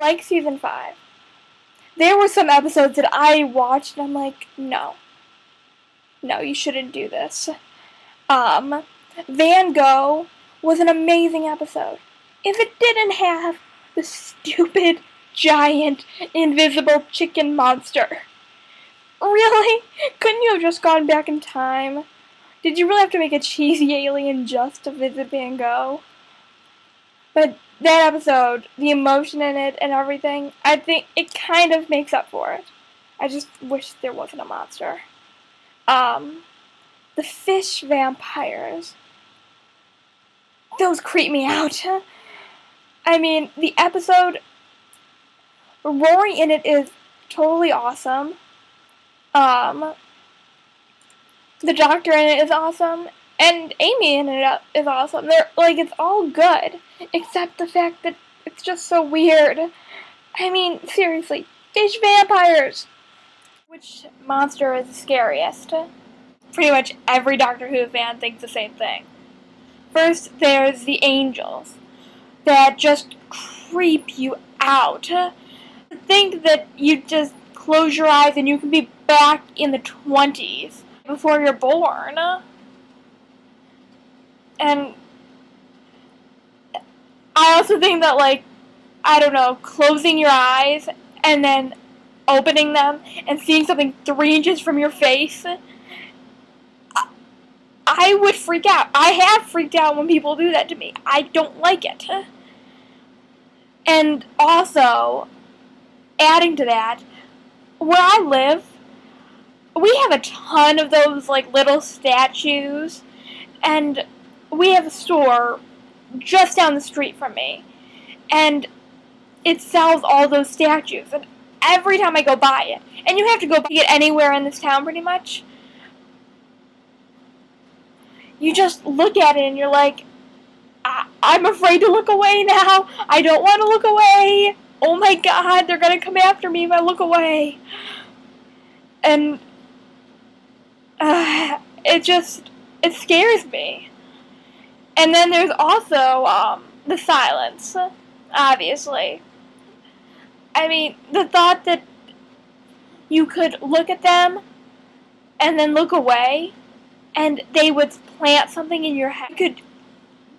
Like season 5. There were some episodes that I watched and I'm like, no, you shouldn't do this. Van Gogh was an amazing episode. If it didn't have the stupid, giant, invisible chicken monster. Really? Couldn't you have just gone back in time? Did you really have to make a cheesy alien just to visit Van Gogh? But that episode, the emotion in it and everything, I think it kind of makes up for it. I just wish there wasn't a monster. The fish vampires. Those creep me out. I mean, the episode, Rory in it is totally awesome. The doctor in it is awesome. And Amy in it is awesome. They're, like, it's all good. Except the fact that it's just so weird. I mean, seriously, fish vampires! Which monster is the scariest? Pretty much every Doctor Who fan thinks the same thing. First, there's the angels that just creep you out. Think that you just close your eyes and you can be back in the 20s before you're born. And I also think that, like, I don't know, closing your eyes and then opening them and seeing something 3 inches from your face, I would freak out. I have freaked out when people do that to me. I don't like it. And also, adding to that, where I live, we have a ton of those, like, little statues, and we have a store just down the street from me, and it sells all those statues, and every time I go by it, and you have to go by it anywhere in this town pretty much, you just look at it and you're like, I'm afraid to look away now. I don't want to look away. Oh my god, they're going to come after me if I look away. And it scares me. And then there's also the silence, obviously. I mean, the thought that you could look at them and then look away and they would plant something in your head. You could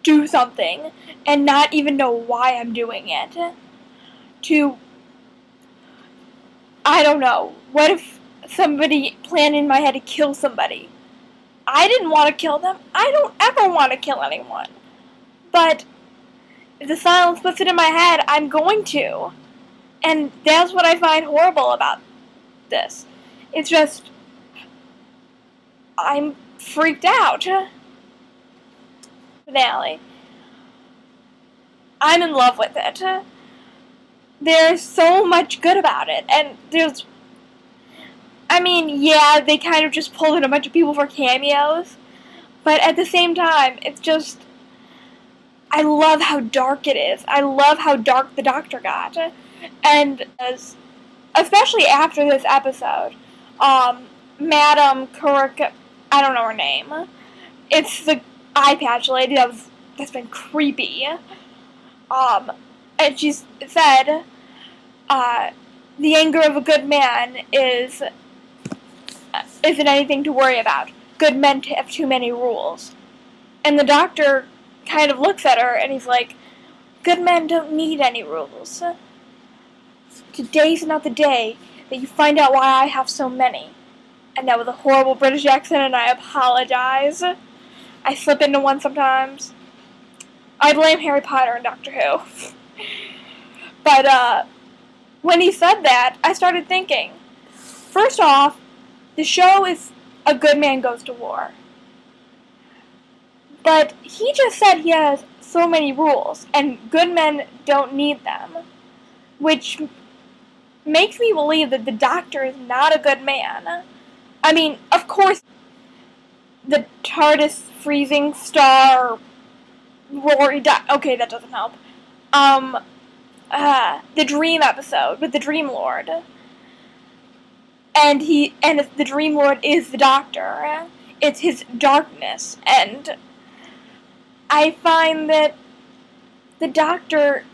do something and not even know why I'm doing it. I don't know, what if somebody planned in my head to kill somebody? I didn't want to kill them. I don't ever want to kill anyone. But if the silence puts it in my head, I'm going to. And that's what I find horrible about this. It's just, I'm freaked out. Finale. I'm in love with it. There's so much good about it. And there's, I mean, yeah, they kind of just pulled in a bunch of people for cameos. But at the same time, it's just, I love how dark it is. I love how dark the Doctor got. And especially after this episode, Madam Kirk, I don't know her name. It's the eye patch lady that's been creepy. And she said, the anger of a good man isn't anything to worry about. Good men have too many rules. And the Doctor kind of looks at her and he's like, good men don't need any rules. Today's not the day that you find out why I have so many. And that was a horrible British accent and I apologize. I slip into one sometimes. I blame Harry Potter and Doctor Who. But when he said that, I started thinking, first off, the show is A Good Man Goes to War. But he just said he has so many rules, and good men don't need them. Which makes me believe that the Doctor is not a good man. I mean, of course, the TARDIS freezing star, Rory okay, that doesn't help. The Dream episode with the Dream Lord. And the Dream Lord is the Doctor. It's his darkness, and I find that the Doctor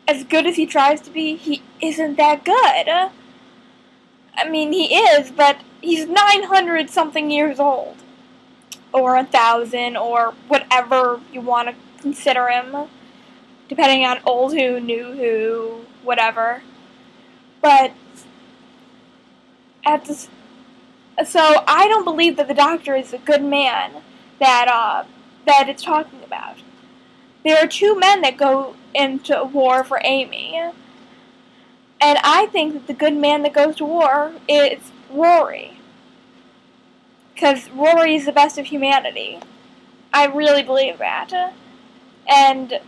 as good as he tries to be, he isn't that good. I mean, he is, but he's 900 something years old. Or 1,000, or whatever you want to consider him. Depending on old who, new who, whatever. But, so I don't believe that the Doctor is a good man that it's talking about. There are two men that go into war for Amy. And I think that the good man that goes to war is Rory. Because Rory is the best of humanity. I really believe that. And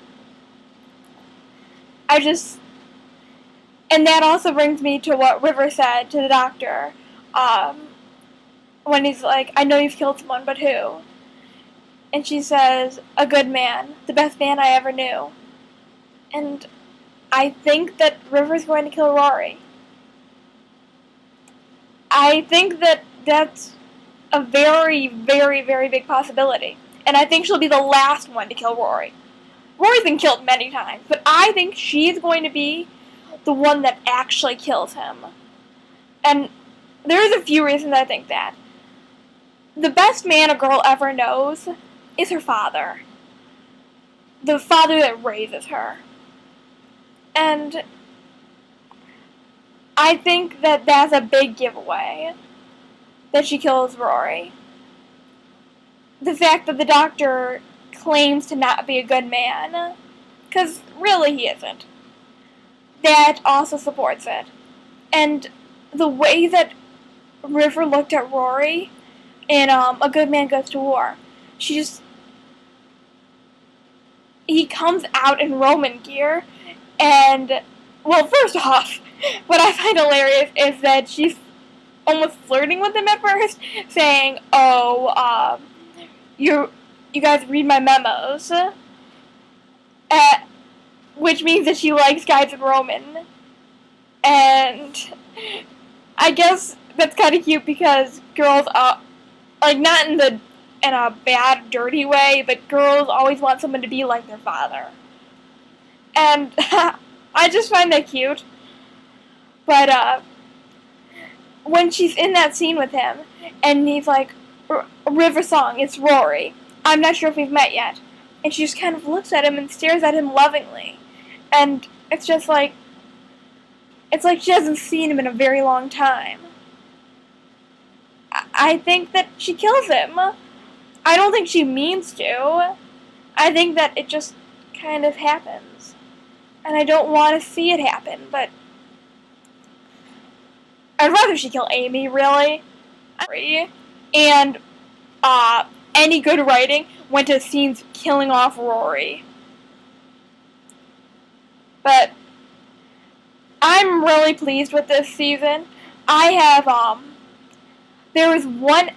and that also brings me to what River said to the Doctor. When he's like, I know you've killed someone, but who? And she says, a good man. The best man I ever knew. And I think that River's going to kill Rory. I think that that's a very, very, very big possibility. And I think she'll be the last one to kill Rory. Rory's been killed many times, but I think she's going to be the one that actually kills him. And there's a few reasons I think that. The best man a girl ever knows is her father. The father that raises her. And I think that that's a big giveaway that she kills Rory. The fact that the Doctor claims to not be a good man, because really he isn't, that also supports it. And the way that River looked at Rory in A Good Man Goes to War, he comes out in Roman gear, and, well, first off, what I find hilarious is that she's almost flirting with him at first, saying, oh, you guys read my memos, which means that she likes guys in Roman, and I guess that's kind of cute because girls, like, not in a bad, dirty way, but girls always want someone to be like their father. And I just find that cute. But, when she's in that scene with him, and he's like, River Song, it's Rory. I'm not sure if we've met yet. And she just kind of looks at him and stares at him lovingly. And it's just like, it's like she hasn't seen him in a very long time. I think that she kills him. I don't think she means to. I think that it just kind of happens. And I don't want to see it happen, but I'd rather she kill Amy, really. And any good writing went to scenes killing off Rory. But I'm really pleased with this season. I have, there was one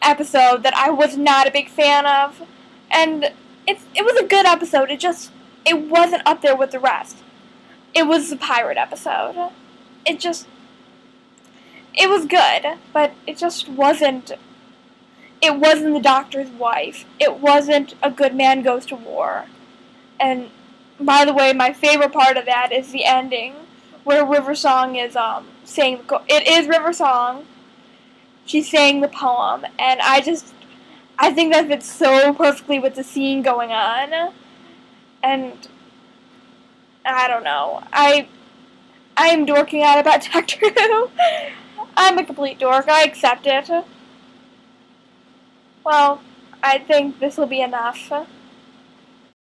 episode that I was not a big fan of, and it was a good episode, it wasn't up there with the rest. It was the pirate episode. It was good, but it just wasn't, it wasn't the Doctor's wife. It wasn't A Good Man Goes to War. And, by the way, my favorite part of that is the ending, where River Song is, saying, it is River Song. She's saying the poem, and I think that fits so perfectly with the scene going on. And I don't know. I'm dorking out about Doctor Who. I'm a complete dork. I accept it. Well, I think this will be enough.